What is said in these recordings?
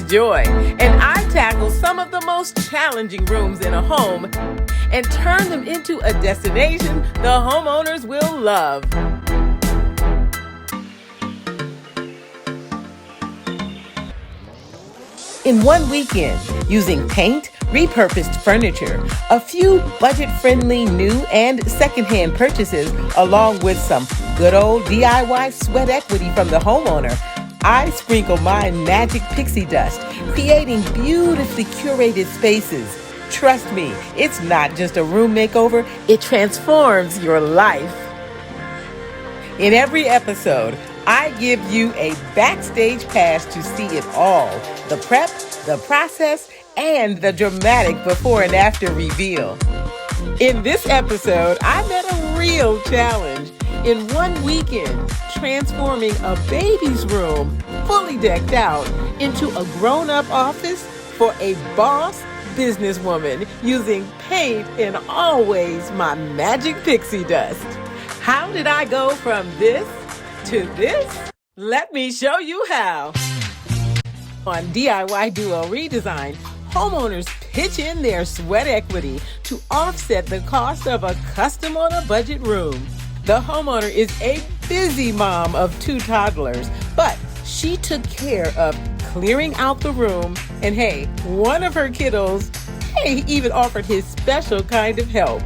Denise Joy, and I tackle some of the most challenging rooms in a home and turn them into a destination the homeowners will love. In one weekend, using paint, repurposed furniture, a few budget-friendly new and secondhand purchases, along with some good old DIY sweat equity from the homeowner, I sprinkle my magic pixie dust, creating beautifully curated spaces. Trust me, it's not just a room makeover, it transforms your life. In every episode, I give you a backstage pass to see it all. The prep, the process, and the dramatic before and after reveal. In this episode, I met a real challenge. In one weekend, transforming a baby's room, fully decked out, into a grown-up office for a boss businesswoman using paint and always my magic pixie dust. How did I go from this to this? Let me show you how. On DIY DUO Redesign, homeowners pitch in their sweat equity to offset the cost of a custom on a budget room. The homeowner is a busy mom of 2 toddlers, but she took care of clearing out the room, and hey, one of her kiddos, he even offered his special kind of help.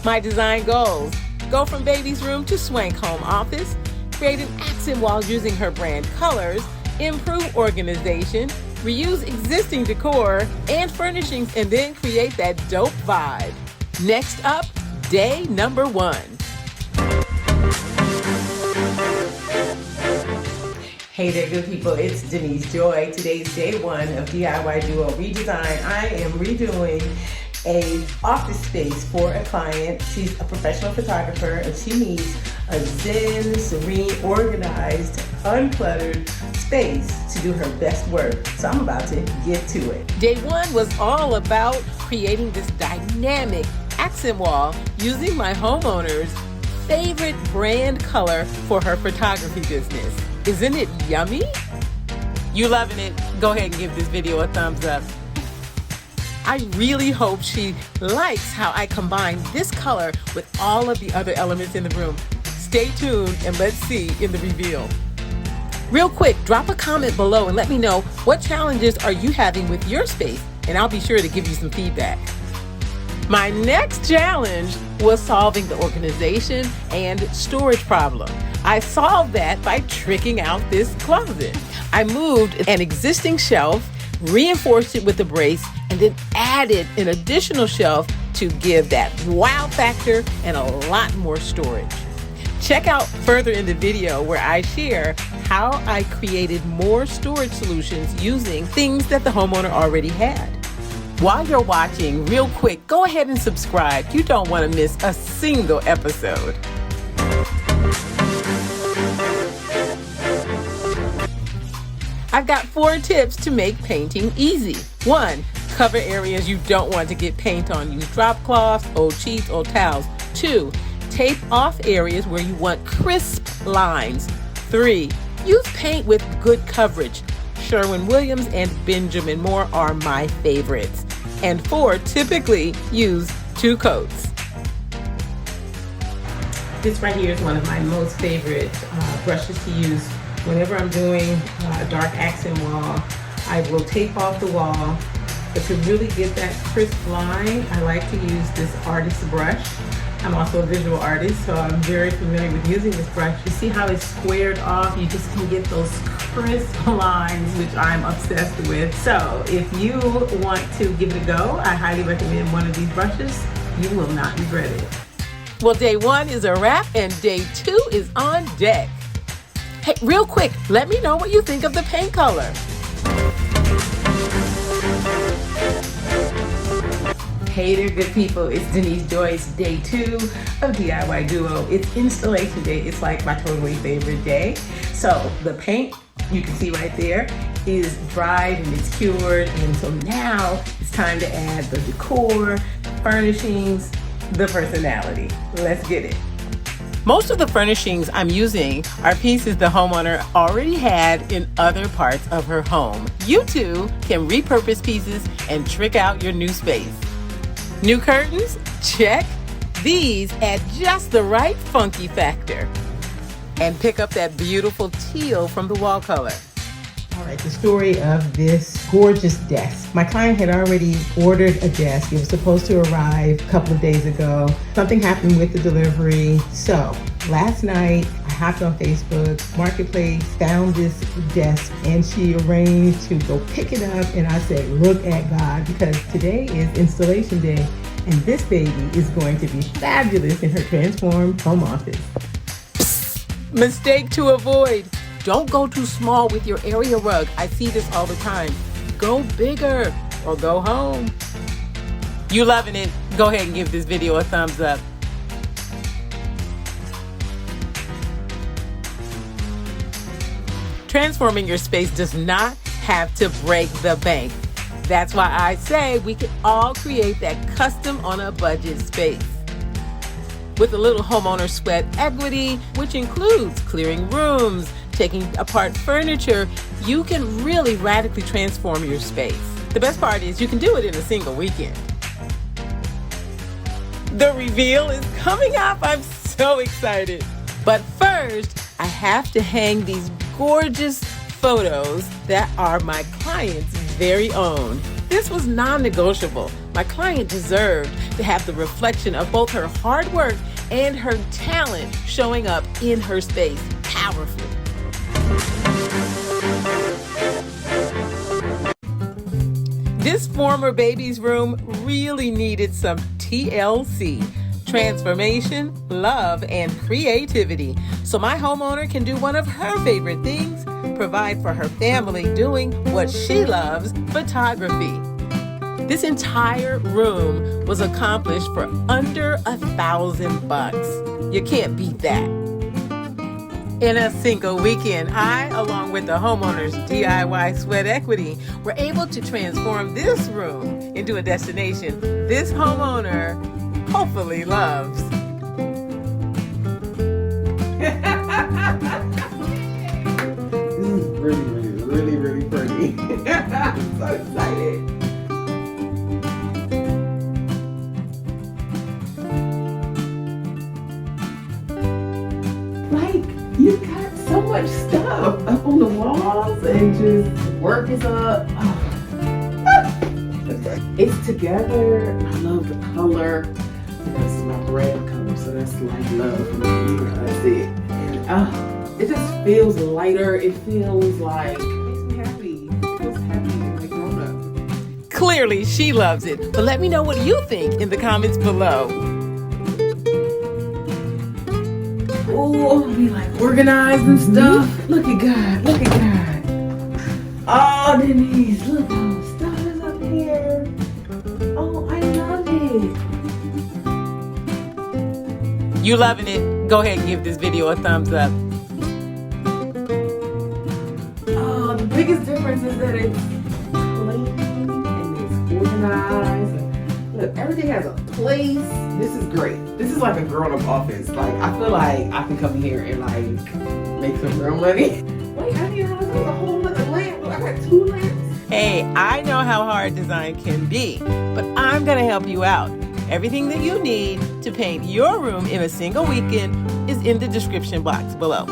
My design goals: go from baby's room to swank home office, create an accent wall using her brand colors, improve organization, reuse existing decor and furnishings, and then create that dope vibe. Next up, day number 1. Hey there, good people. It's Denise Joy. Today's day 1 of DIY DUO Redesign. I am redoing a office space for a client. She's a professional photographer and she needs a zen, serene, organized, uncluttered space to do her best work. So I'm about to get to it. Day 1 was all about creating this dynamic accent wall using my homeowner's favorite brand color for her photography business. Isn't it yummy? You loving it? Go ahead and give this video a thumbs up. I really hope she likes how I combine this color with all of the other elements in the room. Stay tuned and let's see in the reveal. Real quick, drop a comment below and let me know what challenges are you having with your space, and I'll be sure to give you some feedback. My next challenge was solving the organization and storage problem. I solved that by tricking out this closet. I moved an existing shelf, reinforced it with a brace, and then added an additional shelf to give that wow factor and a lot more storage. Check out further in the video where I share how I created more storage solutions using things that the homeowner already had. While you're watching, real quick, go ahead and subscribe. You don't want to miss a single episode. I've got 4 tips to make painting easy. 1, cover areas you don't want to get paint on. Use drop cloths, old sheets, old towels. 2, tape off areas where you want crisp lines. 3, use paint with good coverage. Sherwin Williams and Benjamin Moore are my favorites. And 4, typically use 2 coats. This right here is one of my most favorite brushes to use. Whenever I'm doing a dark accent wall, I will tape off the wall. But to really get that crisp line, I like to use this artist brush. I'm also a visual artist, so I'm very familiar with using this brush. You see how it's squared off? You just can get those crisp lines, which I'm obsessed with. So if you want to give it a go, I highly recommend one of these brushes. You will not regret it. Well, day 1 is a wrap and day 2 is on deck. Hey, real quick, let me know what you think of the paint color. Hey there, good people. It's Denise Joy's day 2 of DIY DUO. It's installation day. It's like my totally favorite day. So the paint, you can see right there, is dried and it's cured. And so now it's time to add the decor, the furnishings, the personality. Let's get it. Most of the furnishings I'm using are pieces the homeowner already had in other parts of her home. You too can repurpose pieces and trick out your new space. New curtains? Check. These add just the right funky factor. And pick up that beautiful teal from the wall color. All right, the story of this gorgeous desk. My client had already ordered a desk. It was supposed to arrive a couple of days ago. Something happened with the delivery. So last night, I hopped on Facebook Marketplace, found this desk, and she arranged to go pick it up. And I said, look at God, because today is installation day, and this baby is going to be fabulous in her transformed home office. Mistake to avoid. Don't go too small with your area rug. I see this all the time. Go bigger or go home. You loving it? Go ahead and give this video a thumbs up. Transforming your space does not have to break the bank. That's why I say we can all create that custom on a budget space. With a little homeowner sweat equity, which includes clearing rooms, taking apart furniture, you can really radically transform your space. The best part is you can do it in a single weekend. The reveal is coming up. I'm so excited. But first, I have to hang these gorgeous photos that are my client's very own. This was non-negotiable. My client deserved to have the reflection of both her hard work and her talent showing up in her space powerfully. This former baby's room really needed some TLC, transformation, love, and creativity. So my homeowner can do one of her favorite things, provide for her family doing what she loves, photography. This entire room was accomplished for under $1,000. You can't beat that. In a single weekend, I, along with the homeowner's DIY sweat equity, were able to transform this room into a destination this homeowner hopefully loves. This is really pretty. I'm so excited. You've got so much stuff up on the walls and just work is up. Oh. It's together. I love the color. This is my brand color, so that's like love for me. That's it. And it just feels lighter. It feels like, it makes me happy. It feels happy and like grown up. Clearly, she loves it. But let me know what you think in the comments below. Oh, we like organized and stuff. Look at God, look at God. Oh, Denise, look how the stuff is up here. Oh, I love it. You loving it? Go ahead and give this video a thumbs up. Oh, the biggest difference is that it's clean and it's organized. Look, everything has a place. This is great. This is like a grown-up office. Like, I feel like I can come in here and like make some real money. Wait, I didn't realize there was a whole other lamp. Look, I got 2 lamps. Hey, I know how hard design can be, but I'm gonna help you out. Everything that you need to paint your room in a single weekend is in the description box below.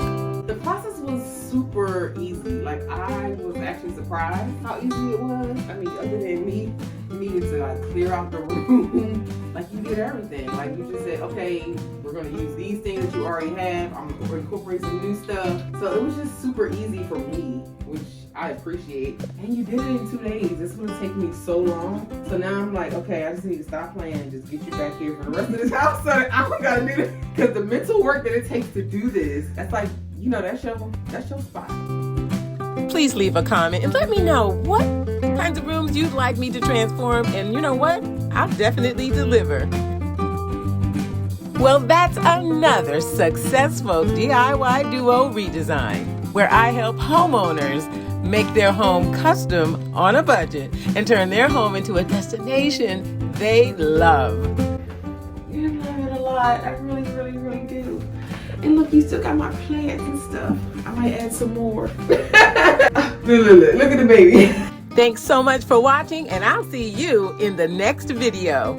The process was super easy. Like, I was actually surprised how easy it was. I mean, other than me needed to like clear out the room. Like, you did everything. Like, you just said, okay, we're gonna use these things that you already have. I'm gonna incorporate some new stuff. So it was just super easy for me, which I appreciate. And you did it in 2 days. This would take me so long. So now I'm like, okay, I just need to stop playing and just get you back here for the rest of this house so that I don't gotta do this. Because the mental work that it takes to do this, that's like, you know, that's your spot. Please leave a comment and let me know what kinds of rooms you'd like me to transform, and you know what? I'll definitely deliver. Well, that's another successful DIY DUO redesign, where I help homeowners make their home custom on a budget and turn their home into a destination they love. You love it a lot. I really do. And look, you still got my plants and stuff. I might add some more. Look at the baby. Thanks so much for watching, and I'll see you in the next video.